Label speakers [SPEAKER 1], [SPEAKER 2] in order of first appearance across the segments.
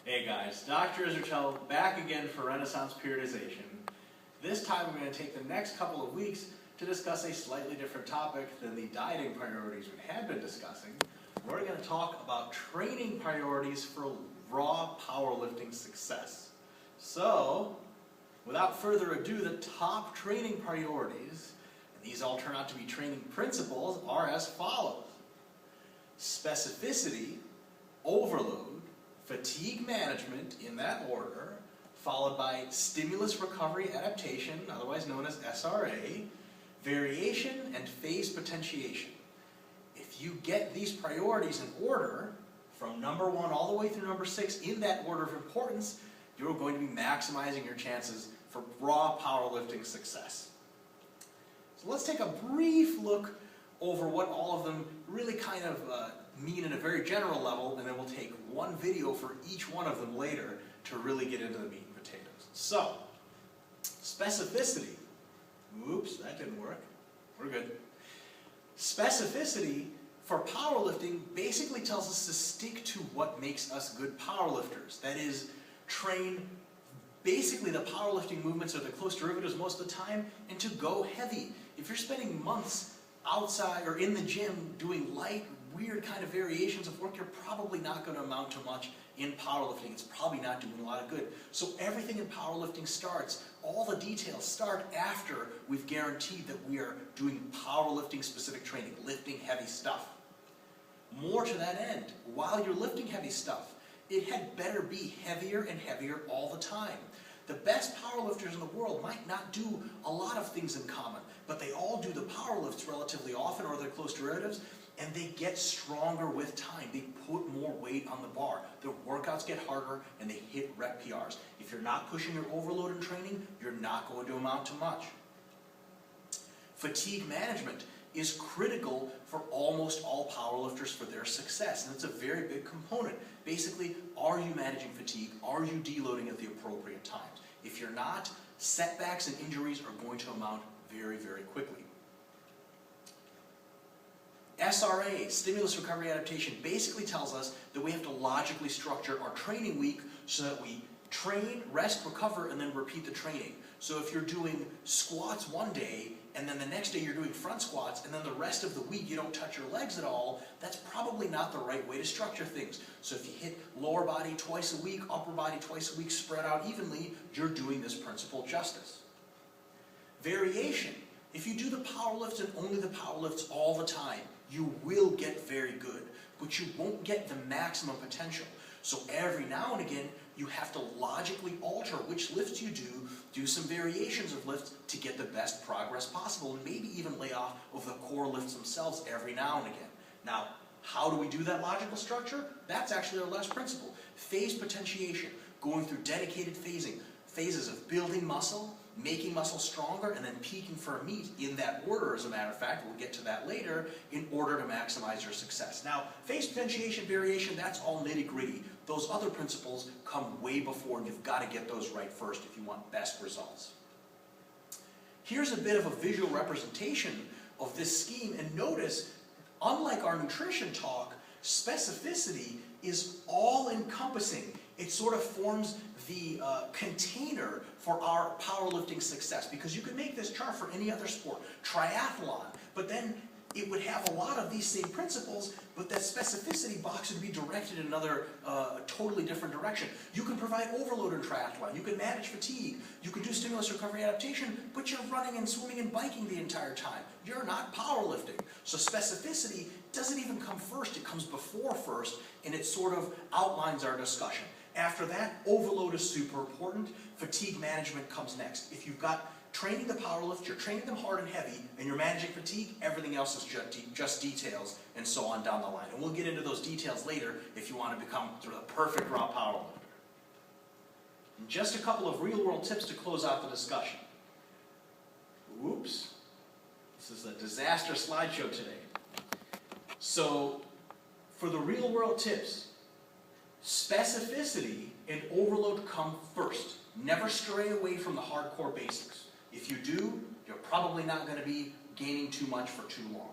[SPEAKER 1] Hey guys, Dr. Israetel back again for Renaissance Periodization. This time we're going to take the next couple of weeks to discuss a slightly different topic than the dieting priorities we had been discussing. We're going to talk about training priorities for raw powerlifting success. So, without further ado, the top training priorities, and these all turn out to be training principles, are as follows. Specificity, overload, fatigue management in that order, followed by stimulus recovery adaptation, otherwise known as SRA, variation, and phase potentiation. If you get these priorities in order, from number 1 all the way through number 6, in that order of importance, you're going to be maximizing your chances for raw powerlifting success. So let's take a brief look over what all of them really kind of mean in a very general level, and then we'll take one video for each one of them later to really get into the meat and potatoes. So, specificity. Oops, that didn't work. We're good. Specificity for powerlifting basically tells us to stick to what makes us good powerlifters. That is, train basically the powerlifting movements or the close derivatives most of the time, and to go heavy. If you're spending months outside or in the gym doing light, weird kind of variations of work, you're probably not going to amount to much in powerlifting. It's probably not doing a lot of good. So everything in powerlifting starts, all the details start after we've guaranteed that we are doing powerlifting specific training, lifting heavy stuff. More to that end, while you're lifting heavy stuff, it had better be heavier and heavier all the time. The best powerlifters in the world might not do a lot of things in common, but they all do the power lifts relatively often or their close derivatives, and they get stronger with time. They put more weight on the bar. Their workouts get harder, and they hit rep PRs. If you're not pushing your overload in training, you're not going to amount to much. Fatigue management is critical for almost all powerlifters for their success, and it's a very big component. Basically, are you managing fatigue? Are you deloading at the appropriate times? If you're not, setbacks and injuries are going to amount very, very quickly. SRA, stimulus recovery adaptation, basically tells us that we have to logically structure our training week so that we train, rest, recover, and then repeat the training. So if you're doing squats one day, and then the next day you're doing front squats, and then the rest of the week you don't touch your legs at all, that's probably not the right way to structure things. So if you hit lower body twice a week, upper body twice a week, spread out evenly, you're doing this principle justice. Variation. If you do the power lifts and only the power lifts all the time, you will get very good, but you won't get the maximum potential. So every now and again, you have to logically alter which lifts you do some variations of lifts to get the best progress possible, and maybe even lay off of the core lifts themselves every now and again. Now, how do we do that logical structure? That's actually our last principle. Phase potentiation, going through dedicated phases of building muscle, making muscle stronger, and then peaking for a meet in that order, as a matter of fact. We'll get to that later, in order to maximize your success. Now, phase potentiation, variation, that's all nitty-gritty. Those other principles come way before, and you've got to get those right first if you want best results. Here's a bit of a visual representation of this scheme, and notice, unlike our nutrition talk, specificity is all-encompassing. It sort of forms the container for our powerlifting success, because you could make this chart for any other sport, triathlon, but then it would have a lot of these same principles, but that specificity box would be directed in another totally different direction. You can provide overload in triathlon, you can manage fatigue, you can do stimulus recovery adaptation, but you're running and swimming and biking the entire time. You're not powerlifting. So specificity doesn't even come first, it comes before first, and it sort of outlines our discussion. After that, overload is super important. Fatigue management comes next. If you've got training the powerlift, you're training them hard and heavy, and you're managing fatigue, everything else is just details, and so on down the line. And we'll get into those details later if you want to become sort of a perfect raw powerlifter. And just a couple of real-world tips to close out the discussion. Oops. This is a disaster slideshow today. So, for the real-world tips, specificity and overload come first. Never stray away from the hardcore basics. If you do, you're probably not going to be gaining too much for too long.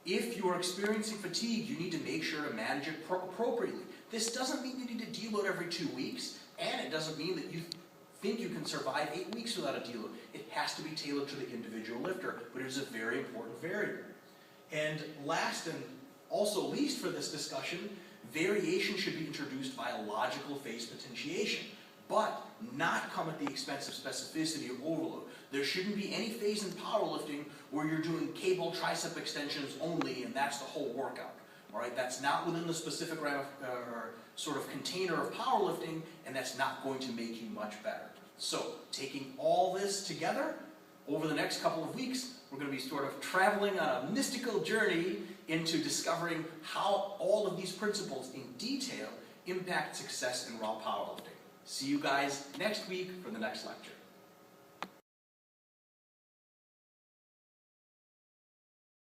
[SPEAKER 1] If you are experiencing fatigue, you need to make sure to manage it appropriately. This doesn't mean you need to deload every 2 weeks, and it doesn't mean that you think you can survive 8 weeks without a deload. It has to be tailored to the individual lifter, but it is a very important variable. And last and also least for this discussion, variation should be introduced via logical phase potentiation, but not come at the expense of specificity or overload. There shouldn't be any phase in powerlifting where you're doing cable tricep extensions only and that's the whole workout. All right, that's not within the specific sort of container of powerlifting, and that's not going to make you much better. So, taking all this together, over the next couple of weeks, we're going to be sort of traveling on a mystical journey into discovering how all of these principles in detail impact success in raw powerlifting. See you guys next week for the next lecture.